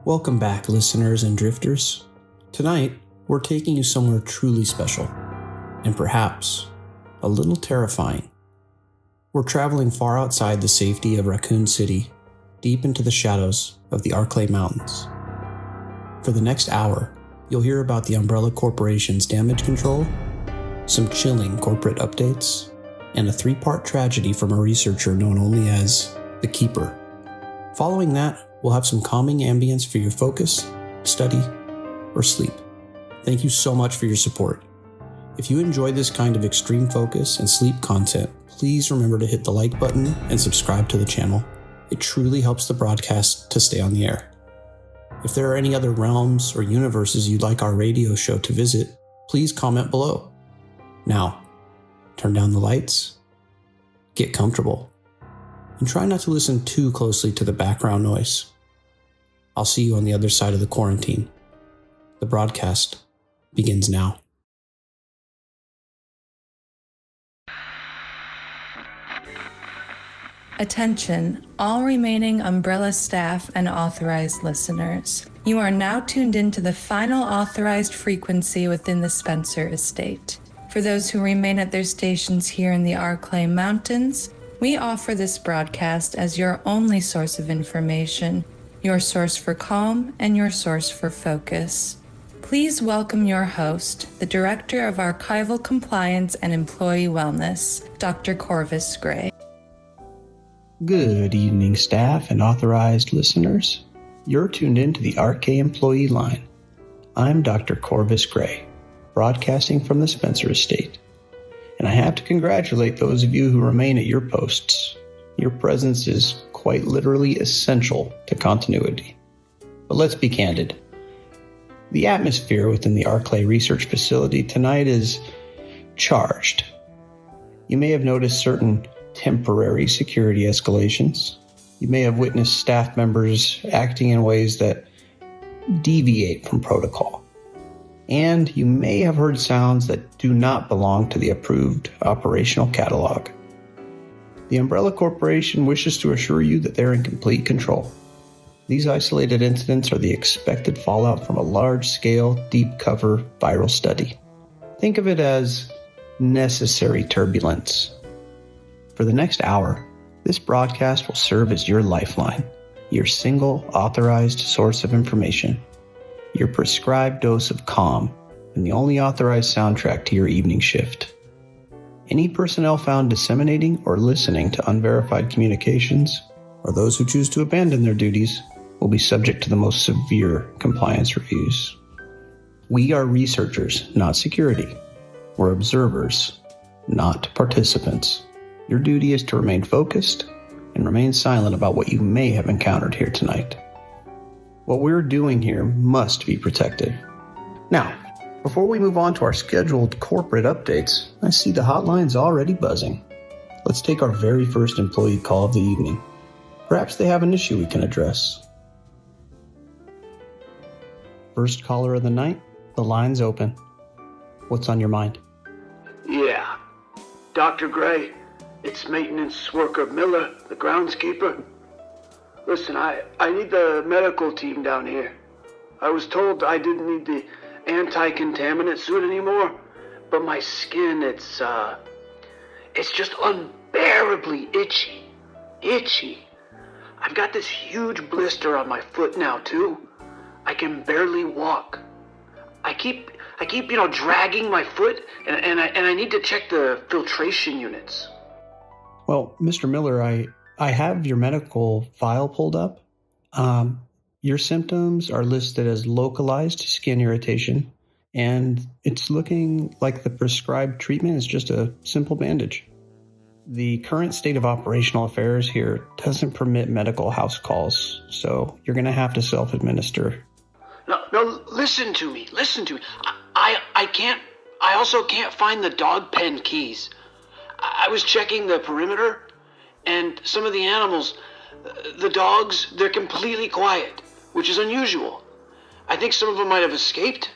Welcome back, listeners and drifters. Tonight, we're taking you somewhere truly special, and perhaps a little terrifying. We're traveling far outside the safety of Raccoon City, deep into the shadows of the Arklay Mountains. For the next hour, you'll hear about the Umbrella Corporation's damage control, some chilling corporate updates, and a 3-part tragedy from a researcher known only as the Keeper. Following that, we'll have some calming ambience for your focus, study, or sleep. Thank you so much for your support. If you enjoy this kind of extreme focus and sleep content, please remember to hit the like button and subscribe to the channel. It truly helps the broadcast to stay on the air. If there are any other realms or universes you'd like our radio show to visit, please comment below. Now, turn down the lights, get comfortable, and try not to listen too closely to the background noise. I'll see you on the other side of the quarantine. The broadcast begins now. Attention, all remaining Umbrella staff and authorized listeners. You are now tuned into the final authorized frequency within the Spencer estate. For those who remain at their stations here in the Arklay Mountains, we offer this broadcast as your only source of information, your source for calm, and your source for focus. Please welcome your host, the Director of Archival Compliance and Employee Wellness, Dr. Corvus Grey. Good evening, staff and authorized listeners. You're tuned in to the Arklay Employee Line. I'm Dr. Corvus Grey, broadcasting from the Spencer estate. And I have to congratulate those of you who remain at your posts. Your presence is quite literally essential to continuity. But let's be candid. The atmosphere within the Arklay Research Facility tonight is charged. You may have noticed certain temporary security escalations. You may have witnessed staff members acting in ways that deviate from protocol. And you may have heard sounds that do not belong to the approved operational catalog. The Umbrella Corporation wishes to assure you that they're in complete control. These isolated incidents are the expected fallout from a large-scale, deep-cover viral study. Think of it as necessary turbulence. For the next hour, this broadcast will serve as your lifeline, your single authorized source of information, your prescribed dose of calm, and the only authorized soundtrack to your evening shift. Any personnel found disseminating or listening to unverified communications, or those who choose to abandon their duties, will be subject to the most severe compliance reviews. We are researchers, not security. We're observers, not participants. Your duty is to remain focused and remain silent about what you may have encountered here tonight. What we're doing here must be protected. Now, before we move on to our scheduled corporate updates, I see the hotline's already buzzing. Let's take our very first employee call of the evening. Perhaps they have an issue we can address. First caller of the night, the line's open. What's on your mind? Yeah, Dr. Grey. It's maintenance worker Miller, the groundskeeper. Listen, I need the medical team down here. I was told I didn't need the anti-contaminant suit anymore, but my skin, it's just unbearably itchy. Itchy. I've got this huge blister on my foot now, too. I can barely walk. I keep dragging my foot, and I need to check the filtration units. Well, Mr. Miller, I have your medical file pulled up. Your symptoms are listed as localized skin irritation, and it's looking like the prescribed treatment is just a simple bandage. The current state of operational affairs here doesn't permit medical house calls, so you're going to have to self-administer. No, listen to me. I also can't find the dog pen keys. I was checking the perimeter, and some of the animals, the dogs, they're completely quiet, which is unusual. I think some of them might have escaped.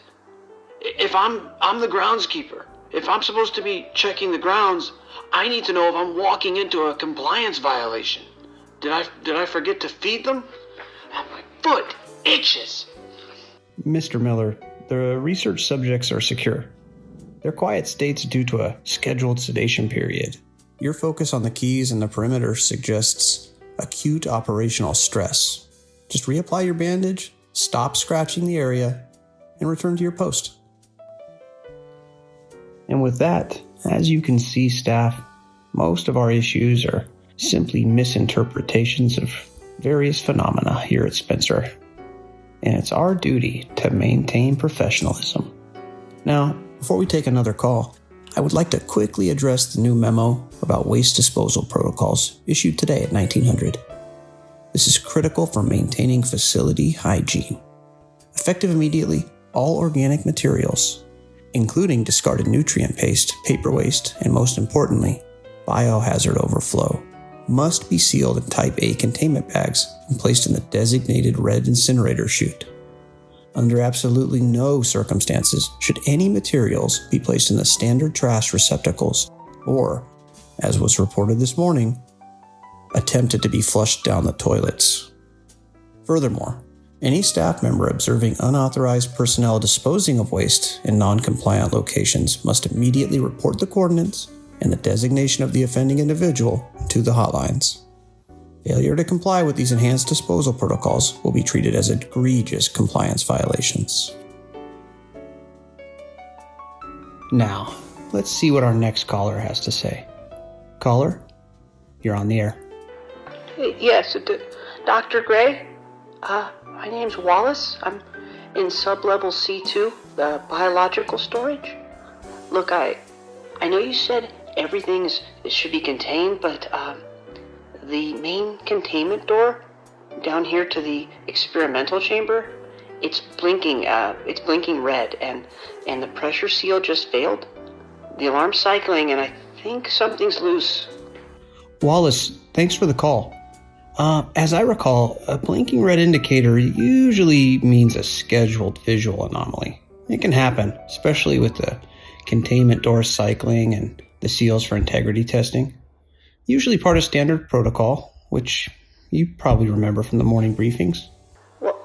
If I'm the groundskeeper, if I'm supposed to be checking the grounds, I need to know if I'm walking into a compliance violation. Did I forget to feed them? And my foot, itches. Mr. Miller, the research subjects are secure. Their quiet state's due to a scheduled sedation period. Your focus on the keys and the perimeter suggests acute operational stress. Just reapply your bandage, stop scratching the area, and return to your post. And with that, as you can see, staff, most of our issues are simply misinterpretations of various phenomena here at Spencer. And it's our duty to maintain professionalism. Now, before we take another call, I would like to quickly address the new memo about waste disposal protocols issued today at 1900. This is critical for maintaining facility hygiene. Effective immediately, all organic materials, including discarded nutrient paste, paper waste, and most importantly, biohazard overflow, must be sealed in Type A containment bags and placed in the designated red incinerator chute. Under absolutely no circumstances should any materials be placed in the standard trash receptacles or, as was reported this morning, attempted to be flushed down the toilets. Furthermore, any staff member observing unauthorized personnel disposing of waste in non-compliant locations must immediately report the coordinates and the designation of the offending individual to the hotlines. Failure to comply with these enhanced disposal protocols will be treated as egregious compliance violations. Now, let's see what our next caller has to say. Caller, you're on the air. Yes, Dr. Gray? My name's Wallace. I'm in sublevel C2, the biological storage. Look, I know you said everything should be contained, but the main containment door down here to the experimental chamber, it's blinking red, and the pressure seal just failed. The alarm's cycling, and I think something's loose. Wallace, thanks for the call. As I recall, a blinking red indicator usually means a scheduled visual anomaly. It can happen, especially with the containment door cycling and the seals for integrity testing. Usually part of standard protocol, which you probably remember from the morning briefings. Well,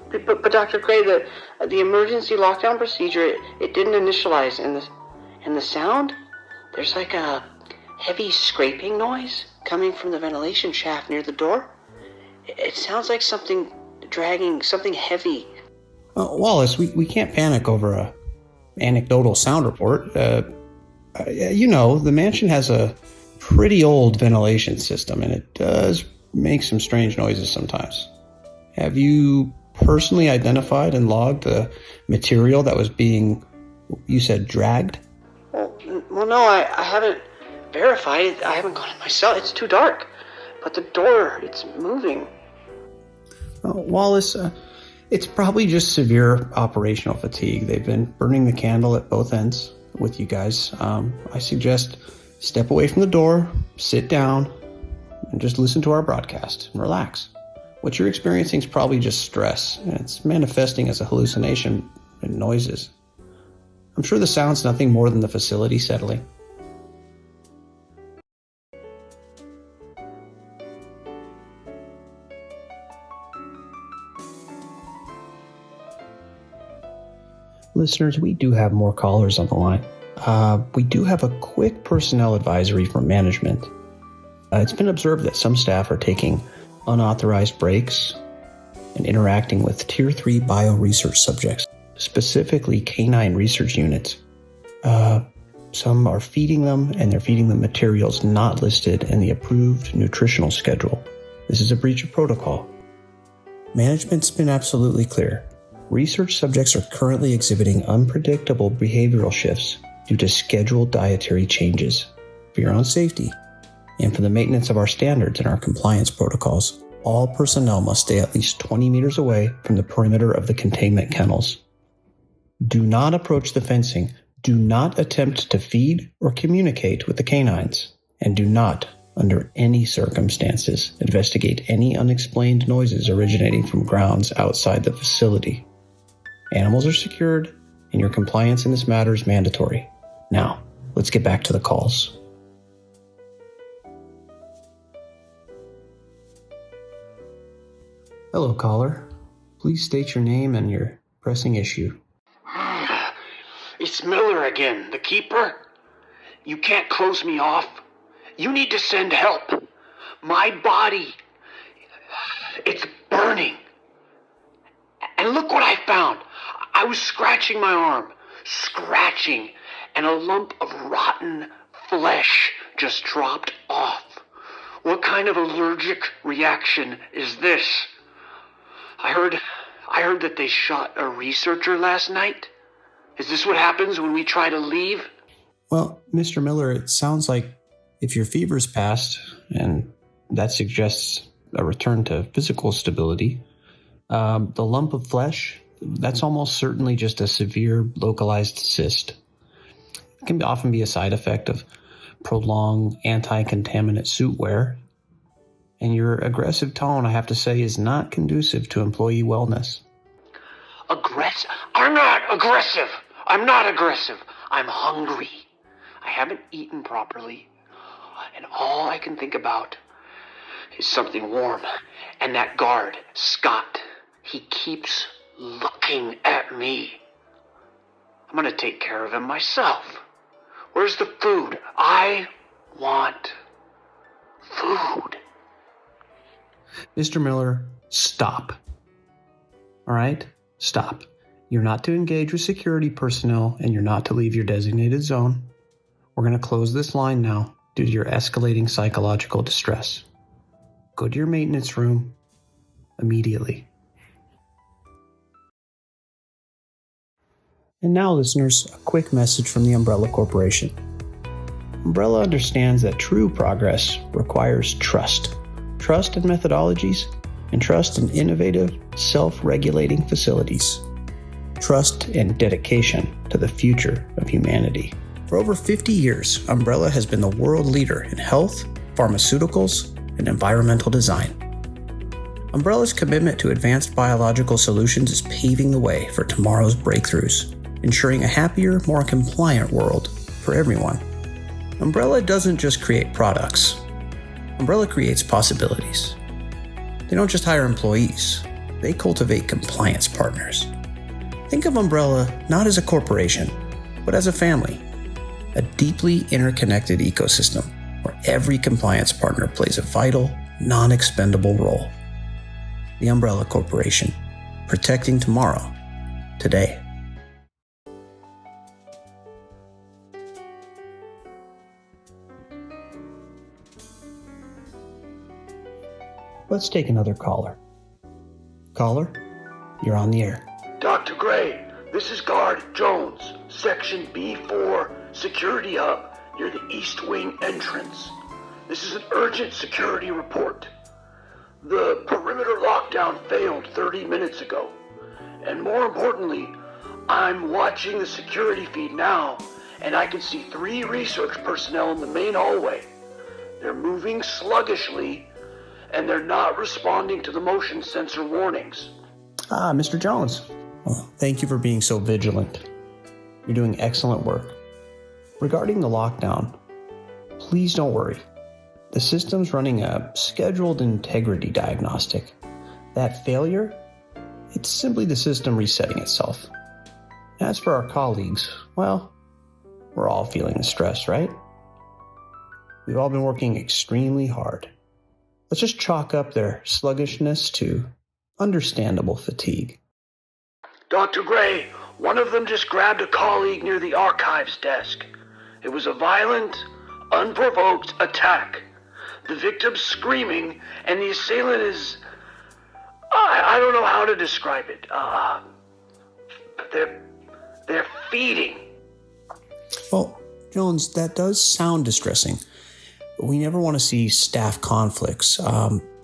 but Dr. Gray, the emergency lockdown procedure, it didn't initialize, and the sound, there's like a heavy scraping noise coming from the ventilation shaft near the door. It sounds like something dragging, something heavy. Wallace, we can't panic over a anecdotal sound report. The mansion has a pretty old ventilation system, and it does make some strange noises sometimes. Have you personally identified and logged the material that was being, you said, dragged? Well, no, I haven't verified. I haven't gone in myself. It's too dark. But the door, it's moving. Wallace, it's probably just severe operational fatigue. They've been burning the candle at both ends with you guys. I suggest step away from the door, sit down, and just listen to our broadcast and relax. What you're experiencing is probably just stress, and it's manifesting as a hallucination and noises. I'm sure the sound's nothing more than the facility settling. Listeners, we do have more callers on the line. We do have a quick personnel advisory from management. It's been observed that some staff are taking unauthorized breaks and interacting with Tier 3 bio-research subjects, specifically canine research units. Some are feeding them, and they're feeding them materials not listed in the approved nutritional schedule. This is a breach of protocol. Management's been absolutely clear. Research subjects are currently exhibiting unpredictable behavioral shifts due to scheduled dietary changes. For your own safety, and for the maintenance of our standards and our compliance protocols, all personnel must stay at least 20 meters away from the perimeter of the containment kennels. Do not approach the fencing. Do not attempt to feed or communicate with the canines. And do not, under any circumstances, investigate any unexplained noises originating from grounds outside the facility. Animals are secured, and your compliance in this matter is mandatory. Now, let's get back to the calls. Hello, caller. Please state your name and your pressing issue. It's Miller again, the keeper. You can't close me off. You need to send help. My body, it's burning. And look what I found. I was scratching my arm, and a lump of rotten flesh just dropped off. What kind of allergic reaction is this? I heard that they shot a researcher last night. Is this what happens when we try to leave? Well, Mr. Miller, it sounds like if your fever's passed, and that suggests a return to physical stability, the lump of flesh, that's almost certainly just a severe localized cyst. It can often be a side effect of prolonged anti-contaminant suit wear. And your aggressive tone, I have to say, is not conducive to employee wellness. Aggressive? I'm not aggressive. I'm hungry. I haven't eaten properly. And all I can think about is something warm. And that guard, Scott, he keeps looking at me. I'm going to take care of him myself. Where's the food? I want food. Mr. Miller, stop. All right? Stop. You're not to engage with security personnel, and you're not to leave your designated zone. We're going to close this line now due to your escalating psychological distress. Go to your maintenance room immediately. And now, listeners, a quick message from the Umbrella Corporation. Umbrella understands that true progress requires trust. Trust in methodologies, and trust in innovative, self-regulating facilities. Trust and dedication to the future of humanity. For over 50 years, Umbrella has been the world leader in health, pharmaceuticals, and environmental design. Umbrella's commitment to advanced biological solutions is paving the way for tomorrow's breakthroughs, ensuring a happier, more compliant world for everyone. Umbrella doesn't just create products. Umbrella creates possibilities. They don't just hire employees, they cultivate compliance partners. Think of Umbrella not as a corporation, but as a family, a deeply interconnected ecosystem where every compliance partner plays a vital, non-expendable role. The Umbrella Corporation, protecting tomorrow, today. Let's take another caller. Caller, you're on the air. Dr. Gray, this is Guard Jones, Section B4, Security Hub, near the East Wing entrance. This is an urgent security report. The perimeter lockdown failed 30 minutes ago. And more importantly, I'm watching the security feed now, and I can see 3 research personnel in the main hallway. They're moving sluggishly, and they're not responding to the motion sensor warnings. Mr. Jones. Well, thank you for being so vigilant. You're doing excellent work. Regarding the lockdown, please don't worry. The system's running a scheduled integrity diagnostic. That failure, it's simply the system resetting itself. As for our colleagues, well, we're all feeling the stress, right? We've all been working extremely hard. Let's just chalk up their sluggishness to understandable fatigue. Dr. Gray, one of them just grabbed a colleague near the archives desk. It was a violent, unprovoked attack. The victim's screaming, and the assailant is... I don't know how to describe it. They're feeding. Well, Jones, that does sound distressing. We never want to see staff conflicts.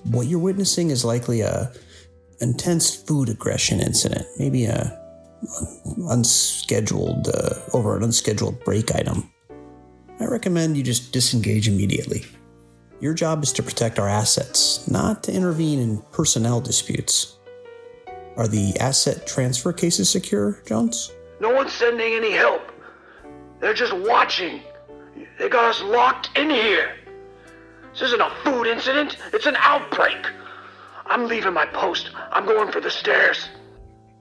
What you're witnessing is likely a intense food aggression incident, maybe over an unscheduled break item. I recommend you just disengage immediately. Your job is to protect our assets, not to intervene in personnel disputes. Are the asset transfer cases secure, Jones? No one's sending any help. They're just watching. They got us locked in here. This isn't a food incident, it's an outbreak. I'm leaving my post. I'm going for the stairs.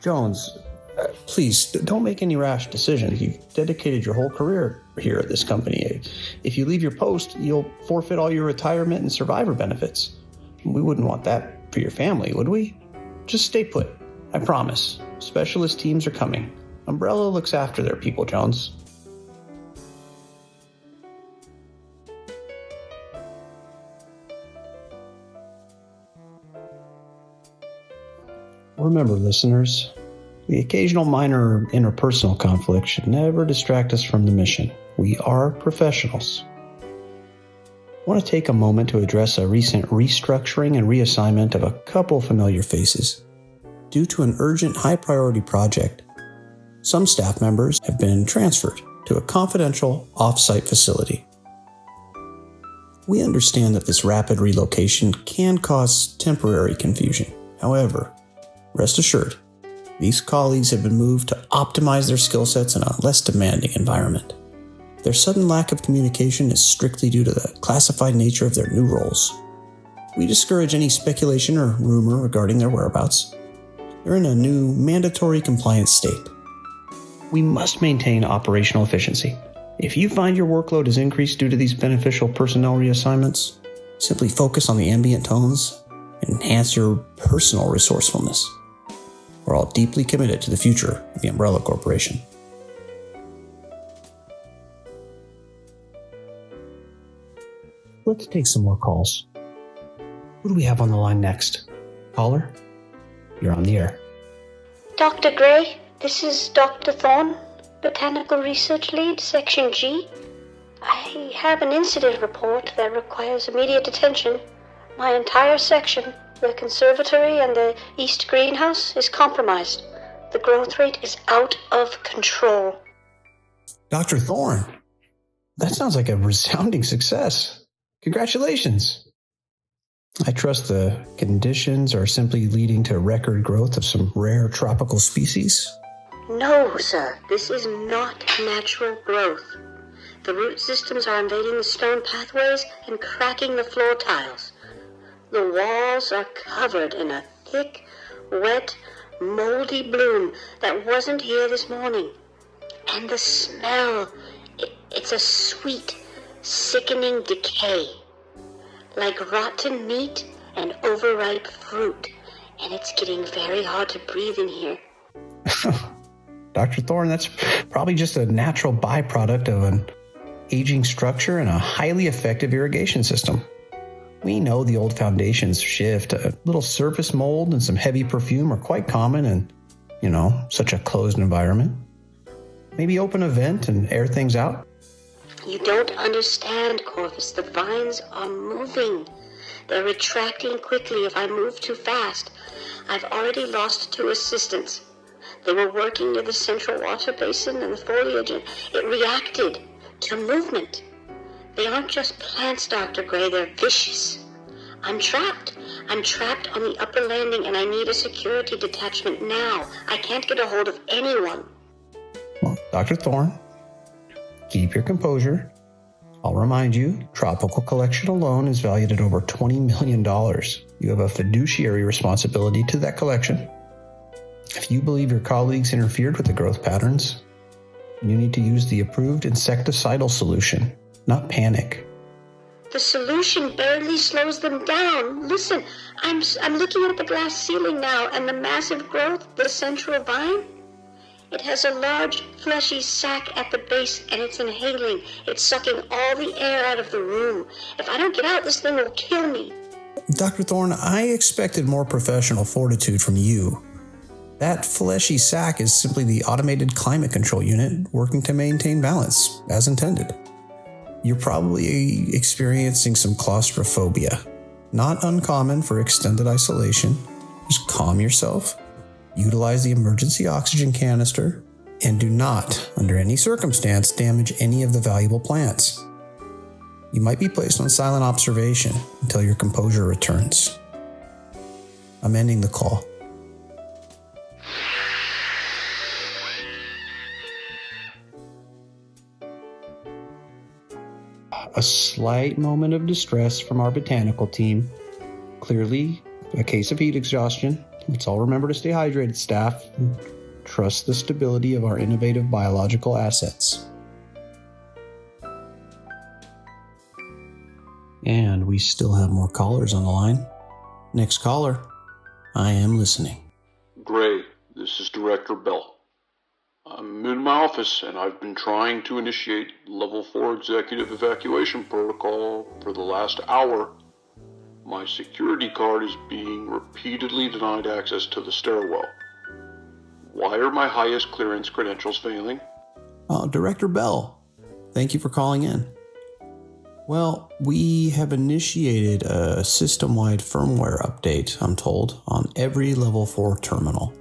Jones, please don't make any rash decisions. You've dedicated your whole career here at this company. If you leave your post, you'll forfeit all your retirement and survivor benefits. We wouldn't want that for your family, would we? Just stay put. I promise. Specialist teams are coming. Umbrella looks after their people, Jones. Remember, listeners, the occasional minor interpersonal conflict should never distract us from the mission. We are professionals. I want to take a moment to address a recent restructuring and reassignment of a couple familiar faces. Due to an urgent high-priority project, some staff members have been transferred to a confidential off-site facility. We understand that this rapid relocation can cause temporary confusion. However, rest assured, these colleagues have been moved to optimize their skill sets in a less demanding environment. Their sudden lack of communication is strictly due to the classified nature of their new roles. We discourage any speculation or rumor regarding their whereabouts. They're in a new mandatory compliance state. We must maintain operational efficiency. If you find your workload has increased due to these beneficial personnel reassignments, simply focus on the ambient tones and enhance your personal resourcefulness. We're all deeply committed to the future of the Umbrella Corporation. Let's take some more calls. Who do we have on the line next? Caller? You're on the air. Dr. Grey, this is Dr. Thorne, Botanical Research Lead, Section G. I have an incident report that requires immediate attention. My entire section, the conservatory and the east greenhouse, is compromised. The growth rate is out of control. Dr. Thorne, that sounds like a resounding success. Congratulations. I trust the conditions are simply leading to record growth of some rare tropical species. No, sir. This is not natural growth. The root systems are invading the stone pathways and cracking the floor tiles. The walls are covered in a thick, wet, moldy bloom that wasn't here this morning. And the smell, it's a sweet, sickening decay. Like rotten meat and overripe fruit. And it's getting very hard to breathe in here. Dr. Thorne, that's probably just a natural byproduct of an aging structure and a highly effective irrigation system. We know the old foundations shift. A little surface mold and some heavy perfume are quite common in, such a closed environment. Maybe open a vent and air things out. You don't understand, Corvus. The vines are moving. They're retracting quickly if I move too fast. I've already lost 2 assistants. They were working near the central water basin and the foliage, and it reacted to movement. They aren't just plants, Dr. Grey. They're vicious. I'm trapped. I'm trapped on the upper landing, and I need a security detachment now. I can't get a hold of anyone. Well, Dr. Thorne, keep your composure. I'll remind you, tropical collection alone is valued at over $20 million. You have a fiduciary responsibility to that collection. If you believe your colleagues interfered with the growth patterns, you need to use the approved insecticidal solution, not panic. The solution barely slows them down. Listen, I'm looking at the glass ceiling now, and the massive growth, the central vine, it has a large, fleshy sac at the base, and it's inhaling. It's sucking all the air out of the room. If I don't get out, this thing will kill me. Dr. Thorne, I expected more professional fortitude from you. That fleshy sac is simply the automated climate control unit working to maintain balance, as intended. You're probably experiencing some claustrophobia. Not uncommon for extended isolation. Just calm yourself. Utilize the emergency oxygen canister, and do not, under any circumstance, damage any of the valuable plants. You might be placed on silent observation until your composure returns. I'm ending the call. A slight moment of distress from our botanical team. Clearly, a case of heat exhaustion. Let's all remember to stay hydrated, staff. Trust the stability of our innovative biological assets. And we still have more callers on the line. Next caller, I am listening. Gray, this is Director Bell. I'm in my office and I've been trying to initiate Level 4 Executive Evacuation Protocol for the last hour. My security card is being repeatedly denied access to the stairwell. Why are my highest clearance credentials failing? Director Bell, thank you for calling in. Well, we have initiated a system-wide firmware update, I'm told, on every Level 4 terminal.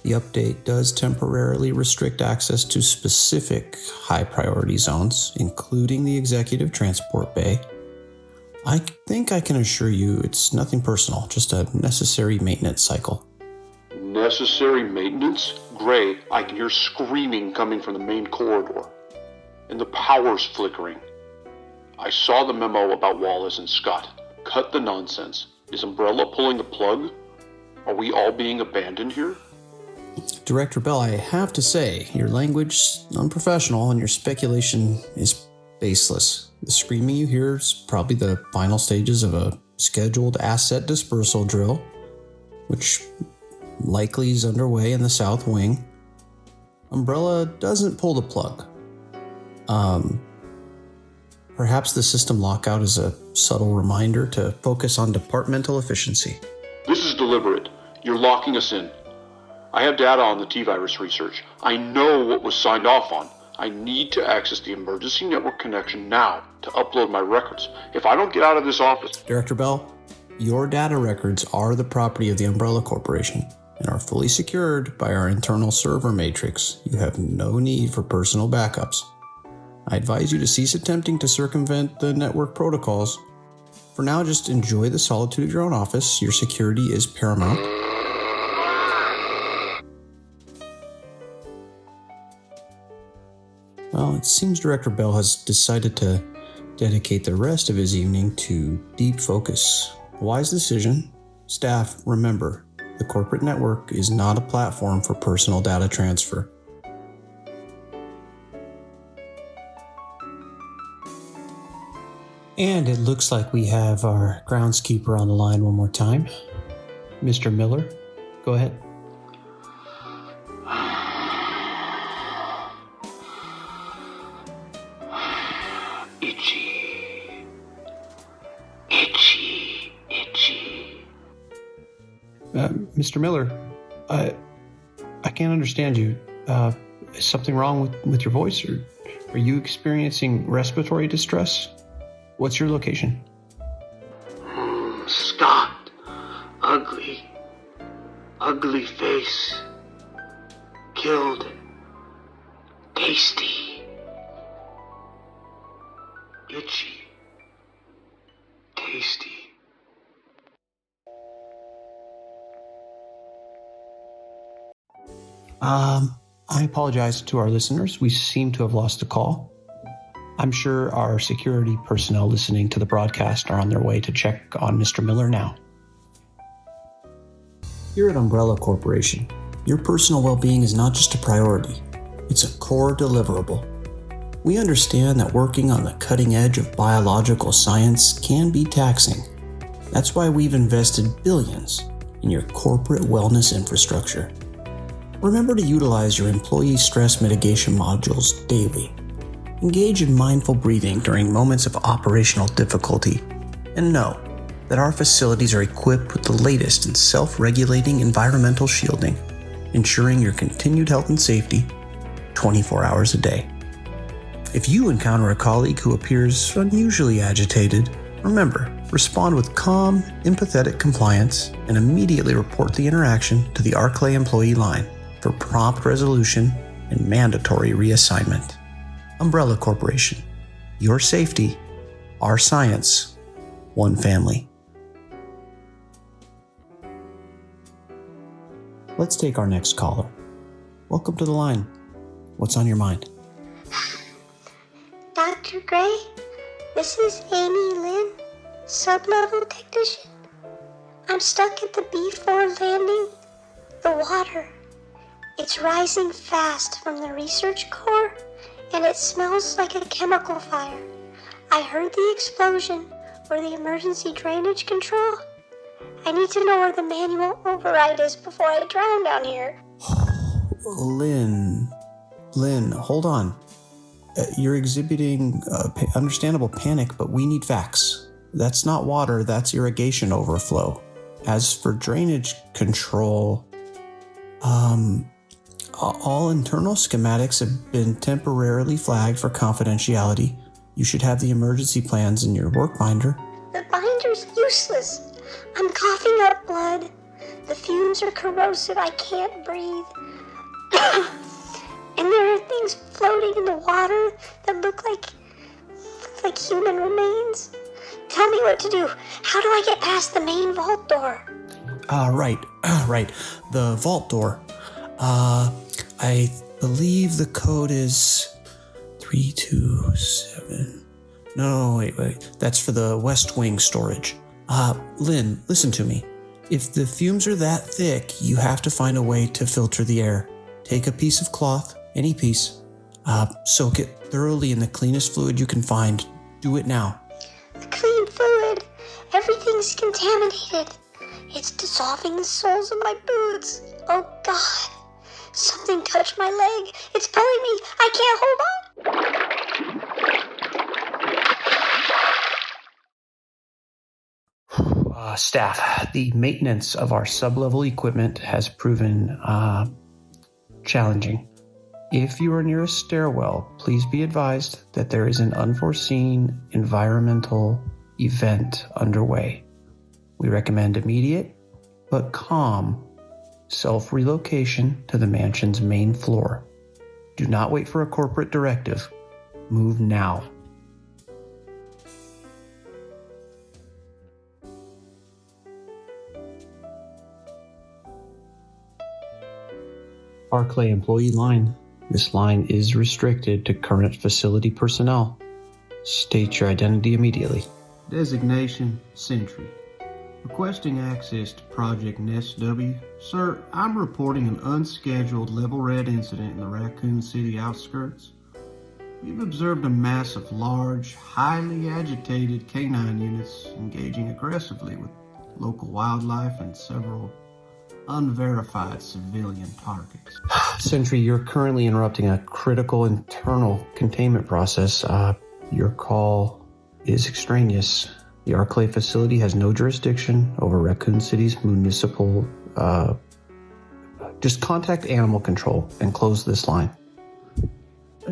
The update does temporarily restrict access to specific high-priority zones, including the executive transport bay. I think I can assure you it's nothing personal, just a necessary maintenance cycle. Necessary maintenance? Gray, I can hear screaming coming from the main corridor. And the power's flickering. I saw the memo about Wallace and Scott. Cut the nonsense. Is Umbrella pulling the plug? Are we all being abandoned here? Director Bell, I have to say, your language is unprofessional and your speculation is baseless. The screaming you hear is probably the final stages of a scheduled asset dispersal drill, which likely is underway in the south wing. Umbrella doesn't pull the plug. Perhaps the system lockout is a subtle reminder to focus on departmental efficiency. This is deliberate. You're locking us in. I have data on the T-virus research. I know what was signed off on. I need to access the emergency network connection now to upload my records. If I don't get out of this office... Director Bell, your data records are the property of the Umbrella Corporation and are fully secured by our internal server matrix. You have no need for personal backups. I advise you to cease attempting to circumvent the network protocols. For now, just enjoy the solitude of your own office. Your security is paramount. Well, it seems Director Bell has decided to dedicate the rest of his evening to deep focus. Wise decision. Staff, remember, the corporate network is not a platform for personal data transfer. And it looks like we have our groundskeeper on the line one more time. Mr. Miller, go ahead. Itchy. Mr. Miller, I can't understand you. Is something wrong with your voice? Or are you experiencing respiratory distress? What's your location? Scott. Ugly face. Killed. Tasty. Itchy. Tasty. I apologize to our listeners. We seem to have lost the call. I'm sure our security personnel listening to the broadcast are on their way to check on Mr. Miller now. Here at Umbrella Corporation, your personal well-being is not just a priority, it's a core deliverable. We understand that working on the cutting edge of biological science can be taxing. That's why we've invested billions in your corporate wellness infrastructure. Remember to utilize your employee stress mitigation modules daily. Engage in mindful breathing during moments of operational difficulty, and know that our facilities are equipped with the latest in self-regulating environmental shielding, ensuring your continued health and safety 24 hours a day. If you encounter a colleague who appears unusually agitated, remember, respond with calm, empathetic compliance and immediately report the interaction to the Arklay Employee Line for prompt resolution and mandatory reassignment. Umbrella Corporation. Your safety, our science, one family. Let's take our next caller. Welcome to the line. What's on your mind? Dr. Gray, this is Amy Lynn, sub-level technician. I'm stuck at the B4 landing. The water. It's rising fast from the research core, and it smells like a chemical fire. I heard the explosion or the emergency drainage control. I need to know where the manual override is before I drown down here. Lynn, hold on. You're exhibiting understandable panic, but we need facts. That's not water, that's irrigation overflow. As for drainage control, all internal schematics have been temporarily flagged for confidentiality. You should have the emergency plans in your work binder. The binder's useless. I'm coughing up blood. The fumes are corrosive. I can't breathe. And there are things floating in the water that look like human remains. Tell me what to do. How do I get past the main vault door? Right. The vault door. I believe the code is 327. No, wait. That's for the West Wing storage. Lynn, listen to me. If the fumes are that thick, you have to find a way to filter the air. Take a piece of cloth, any piece, soak it thoroughly in the cleanest fluid you can find. Do it now. The clean fluid. Everything's contaminated. It's dissolving the soles of my boots. Oh, God. Something touched my leg. It's pulling me. I can't hold on. Staff, the maintenance of our sub-level equipment has proven challenging. If you are near a stairwell, please be advised that there is an unforeseen environmental event underway. We recommend immediate but calm self-relocation to the mansion's main floor. Do not wait for a corporate directive. Move now. Arklay Employee Line. This line is restricted to current facility personnel. State your identity immediately. Designation, Sentry. Requesting access to Project Nest W. Sir, I'm reporting an unscheduled level red incident in the Raccoon City outskirts. We've observed a mass of large, highly agitated canine units engaging aggressively with local wildlife and several unverified civilian targets. Sentry, you're currently interrupting a critical internal containment process. Your call is extraneous. The Arklay facility has no jurisdiction over Raccoon City's municipal... Just contact animal control and close this line.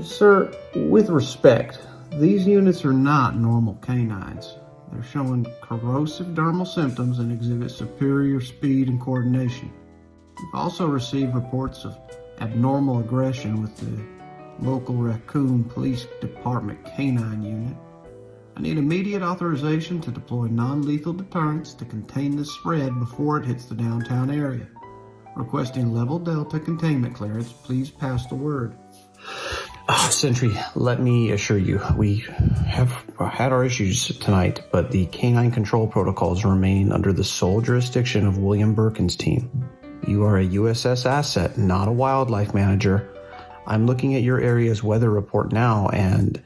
Sir, with respect, these units are not normal canines. They're showing corrosive dermal symptoms and exhibit superior speed and coordination. We've also received reports of abnormal aggression with the local Raccoon Police Department canine unit. I need immediate authorization to deploy non-lethal deterrents to contain the spread before it hits the downtown area. Requesting level Delta containment clearance. Please pass the word. Sentry, let me assure you, we have had our issues tonight, but the canine control protocols remain under the sole jurisdiction of William Birkin's team. You are a USS asset, not a wildlife manager. I'm looking at your area's weather report now, and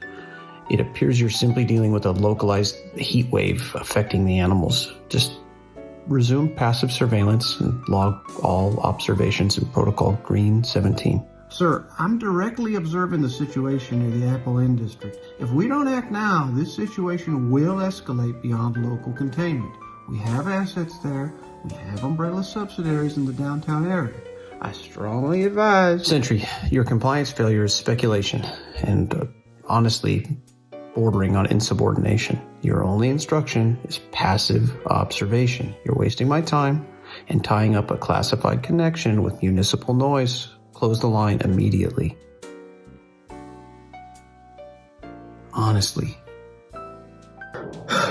it appears you're simply dealing with a localized heat wave affecting the animals. Just resume passive surveillance and log all observations in Protocol Green 17. Sir, I'm directly observing the situation near the Apple Inn district. If we don't act now, this situation will escalate beyond local containment. We have assets there. We have umbrella subsidiaries in the downtown area. I strongly advise... Sentry, your compliance failure is speculation and, honestly, bordering on insubordination. Your only instruction is passive observation. You're wasting my time and tying up a classified connection with municipal noise. Close the line immediately. Honestly,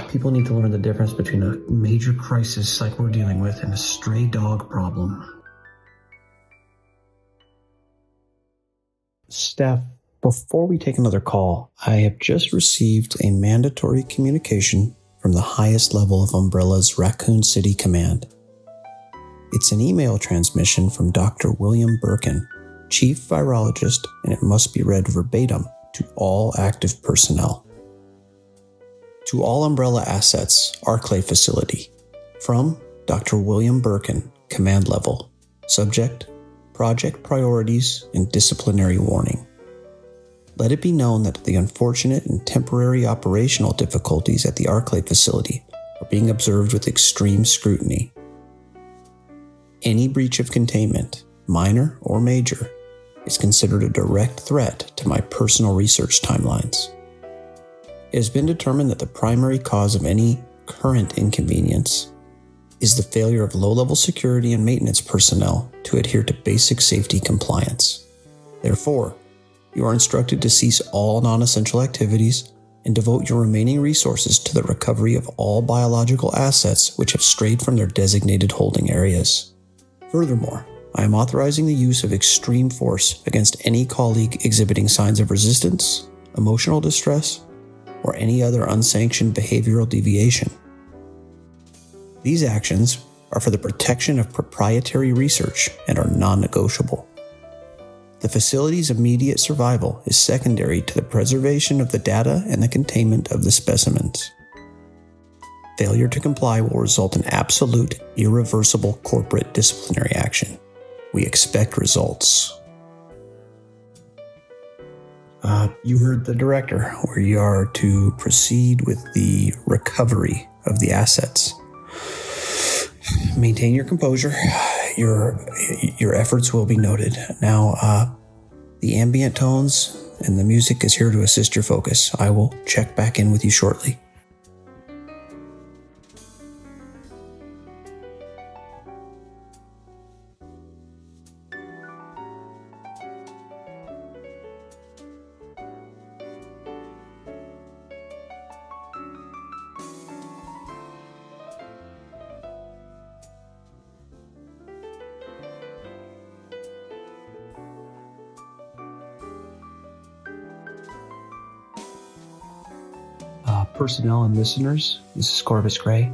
people need to learn the difference between a major crisis like we're dealing with and a stray dog problem. Staff, before we take another call, I have just received a mandatory communication from the highest level of Umbrella's Raccoon City command. It's an email transmission from Dr. William Birkin, Chief Virologist, and it must be read verbatim to all active personnel. To all Umbrella assets, Arklay facility. From Dr. William Birkin, command level. Subject, project priorities, and disciplinary warning. Let it be known that the unfortunate and temporary operational difficulties at the Arklay facility are being observed with extreme scrutiny. Any breach of containment, minor or major, is considered a direct threat to my personal research timelines. It has been determined that the primary cause of any current inconvenience is the failure of low-level security and maintenance personnel to adhere to basic safety compliance. Therefore, you are instructed to cease all non-essential activities and devote your remaining resources to the recovery of all biological assets which have strayed from their designated holding areas. Furthermore, I am authorizing the use of extreme force against any colleague exhibiting signs of resistance, emotional distress, or any other unsanctioned behavioral deviation. These actions are for the protection of proprietary research and are non-negotiable. The facility's immediate survival is secondary to the preservation of the data and the containment of the specimens. Failure to comply will result in absolute, irreversible corporate disciplinary action. We expect results. You heard the director, where you are to proceed with the recovery of the assets. Maintain your composure. Your efforts will be noted. Now, the ambient tones and the music is here to assist your focus. I will check back in with you shortly. Personnel and listeners, this is Corvus Grey.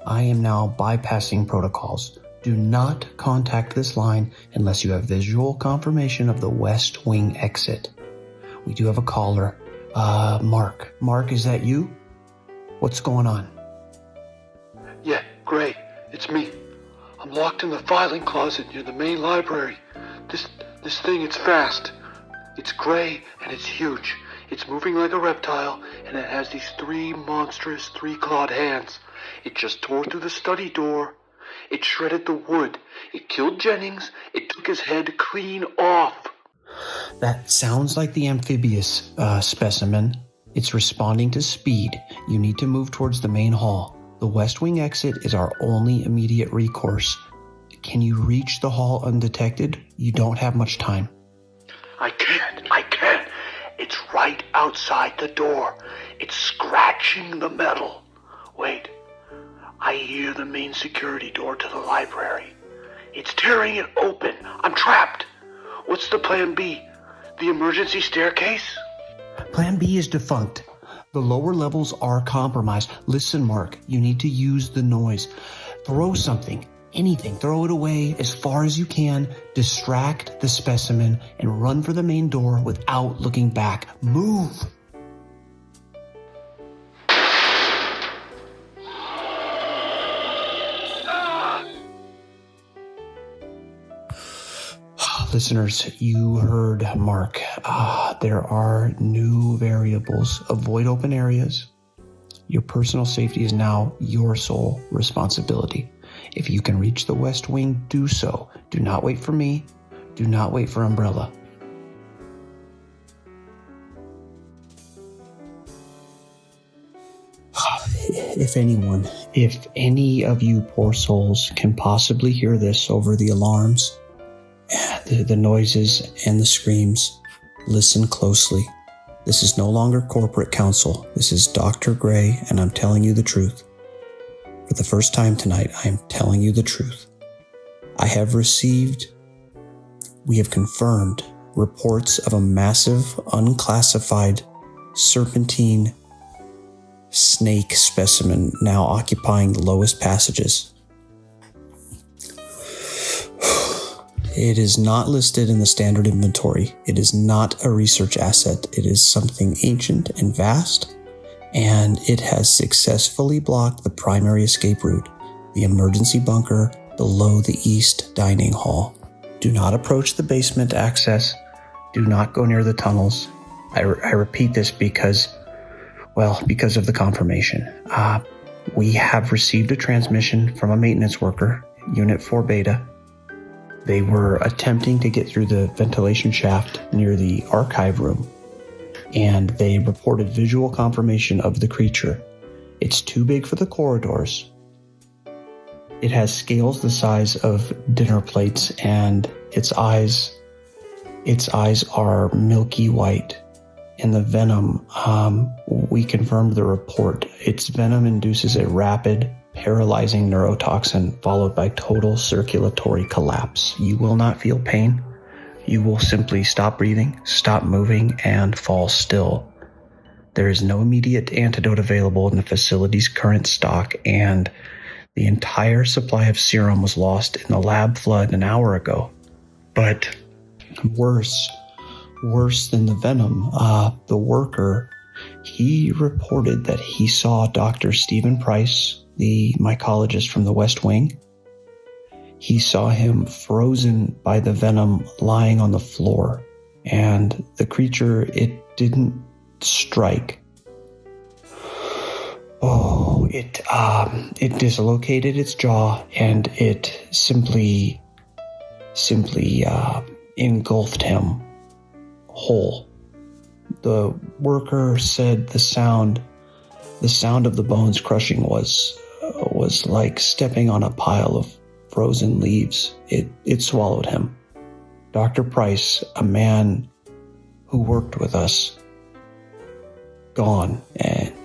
I am now bypassing protocols. Do not contact this line unless you have visual confirmation of the West Wing exit. We do have a caller. Mark. Mark, is that you? What's going on? Yeah, Gray, it's me. I'm locked in the filing closet near the main library. This thing, it's fast. It's gray and it's huge. It's moving like a reptile, and it has these three monstrous three-clawed hands. It just tore through the study door. It shredded the wood. It killed Jennings. It took his head clean off. That sounds like the amphibious specimen. It's responding to speed. You need to move towards the main hall. The West Wing exit is our only immediate recourse. Can you reach the hall undetected? You don't have much time. I can't. It's right outside the door. It's scratching the metal. Wait, I hear the main security door to the library. It's tearing it open. I'm trapped. What's the plan B? The emergency staircase? Plan B is defunct. The lower levels are compromised. Listen, Mark, you need to use the noise. Throw something. Anything, throw it away as far as you can, distract the specimen, and run for the main door without looking back. Move! Listeners, you heard Mark. There are new variables. Avoid open areas. Your personal safety is now your sole responsibility. If you can reach the West Wing, do so. Do not wait for me. Do not wait for Umbrella. If any of you poor souls can possibly hear this over the alarms, the noises and the screams, listen closely. This is no longer corporate counsel. This is Dr. Grey, and I'm telling you the truth. For the first time tonight, I am telling you the truth. We have confirmed reports of a massive, unclassified, serpentine snake specimen now occupying the lowest passages. It is not listed in the standard inventory. It is not a research asset. It is something ancient and vast, and it has successfully blocked the primary escape route, the emergency bunker below the east dining hall. Do not approach the basement access. Do not go near the tunnels. I repeat this because of the confirmation. We have received a transmission from a maintenance worker, Unit 4 Beta. They were attempting to get through the ventilation shaft near the archive room, and they reported visual confirmation of the creature. It's too big for the corridors. It has scales the size of dinner plates, and its eyes are milky white. And the venom, we confirmed the report. Its venom induces a rapid, paralyzing neurotoxin followed by total circulatory collapse. You will not feel pain. You will simply stop breathing, stop moving, and fall still. There is no immediate antidote available in the facility's current stock, and the entire supply of serum was lost in the lab flood an hour ago. But worse than the venom, the worker, he reported that he saw Dr. Stephen Price, the mycologist from the West Wing. He saw him frozen by the venom lying on the floor, and the creature, it didn't strike. Oh, it dislocated its jaw, and it simply engulfed him whole. The worker said the sound of the bones crushing was like stepping on a pile of frozen leaves. It swallowed him. Dr. Price, a man who worked with us, gone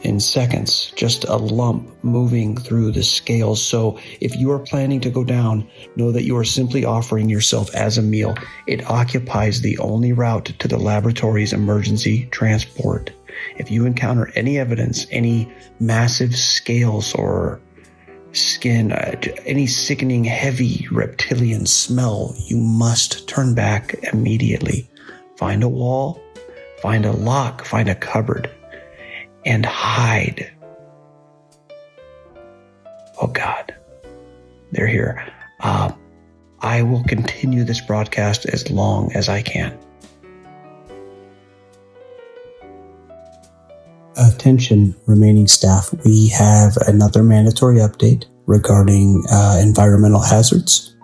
in seconds, just a lump moving through the scales. So if you are planning to go down, know that you are simply offering yourself as a meal. It occupies the only route to the laboratory's emergency transport. If you encounter any evidence, any massive scales or skin, any sickening heavy reptilian smell, you must turn back immediately. Find a wall, find a lock, find a cupboard, and hide. Oh God, they're here. I will continue this broadcast as long as I can. Attention, remaining staff. We have another mandatory update regarding environmental hazards.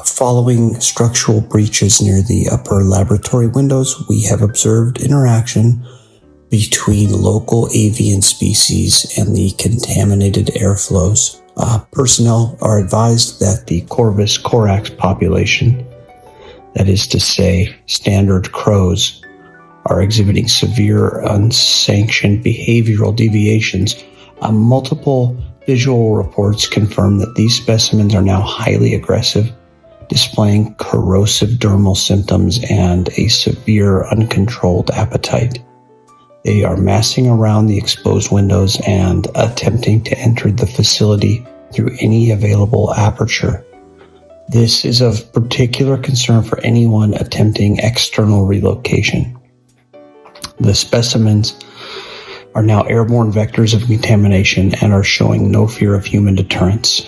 Following structural breaches near the upper laboratory windows, we have observed interaction between local avian species and the contaminated airflows. Personnel are advised that the Corvus corax population, that is to say, standard crows, are exhibiting severe unsanctioned behavioral deviations. Multiple visual reports confirm that these specimens are now highly aggressive, displaying corrosive dermal symptoms and a severe uncontrolled appetite. They are massing around the exposed windows and attempting to enter the facility through any available aperture. This is of particular concern for anyone attempting external relocation. The specimens are now airborne vectors of contamination and are showing no fear of human deterrence.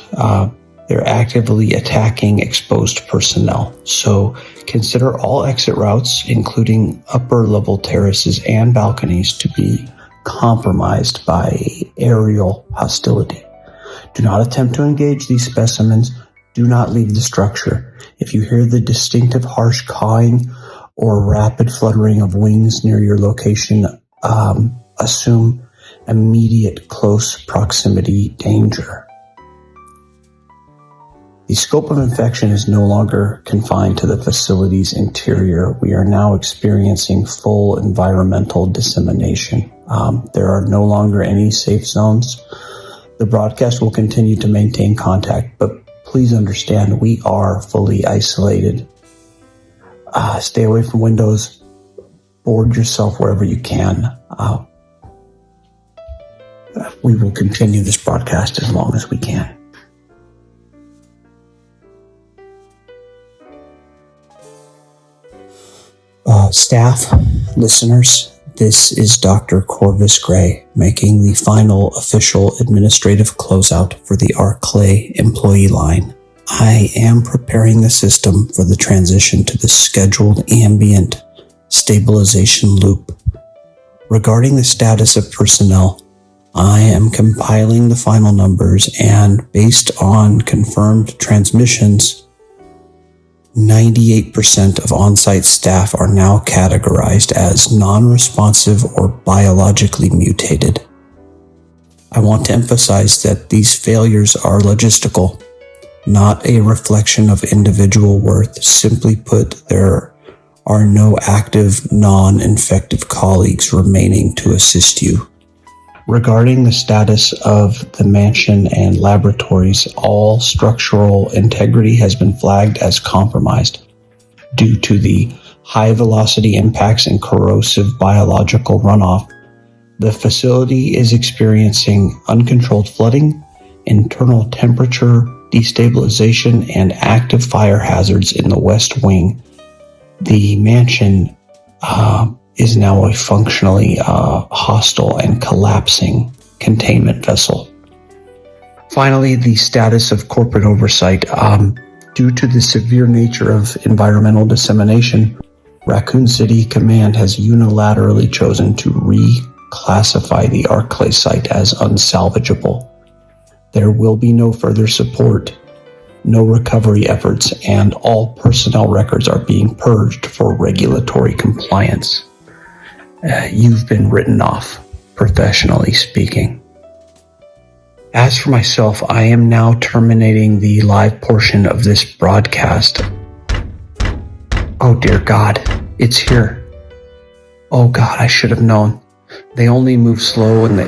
They're actively attacking exposed personnel. So consider all exit routes, including upper level terraces and balconies, to be compromised by aerial hostility. Do not attempt to engage these specimens. Do not leave the structure. If you hear the distinctive harsh cawing or rapid fluttering of wings near your location, assume immediate close proximity danger. The scope of infection is no longer confined to the facility's interior. We are now experiencing full environmental dissemination. There are no longer any safe zones. The broadcast will continue to maintain contact, but please understand we are fully isolated. Stay away from windows. Board yourself wherever you can. we will continue this broadcast as long as we can. Staff, listeners, this is Dr. Corvus Grey making the final official administrative closeout for the Arklay Employee Line. I am preparing the system for the transition to the scheduled ambient stabilization loop. Regarding the status of personnel, I am compiling the final numbers, and based on confirmed transmissions, 98% of on-site staff are now categorized as non-responsive or biologically mutated. I want to emphasize that these failures are logistical, not a reflection of individual worth. Simply put, there are no active, non-infective colleagues remaining to assist you. Regarding the status of the mansion and laboratories, all structural integrity has been flagged as compromised due to the high-velocity impacts and corrosive biological runoff. The facility is experiencing uncontrolled flooding, internal temperature destabilization, and active fire hazards in the west wing. The mansion is now a functionally hostile and collapsing containment vessel. Finally, the status of corporate oversight. Due to the severe nature of environmental dissemination, Raccoon City Command has unilaterally chosen to reclassify the Arklay site as unsalvageable. There will be no further support, no recovery efforts, and all personnel records are being purged for regulatory compliance. You've been written off, professionally speaking. As for myself, I am now terminating the live portion of this broadcast. Oh dear God, it's here. Oh God, I should have known. They only move slow and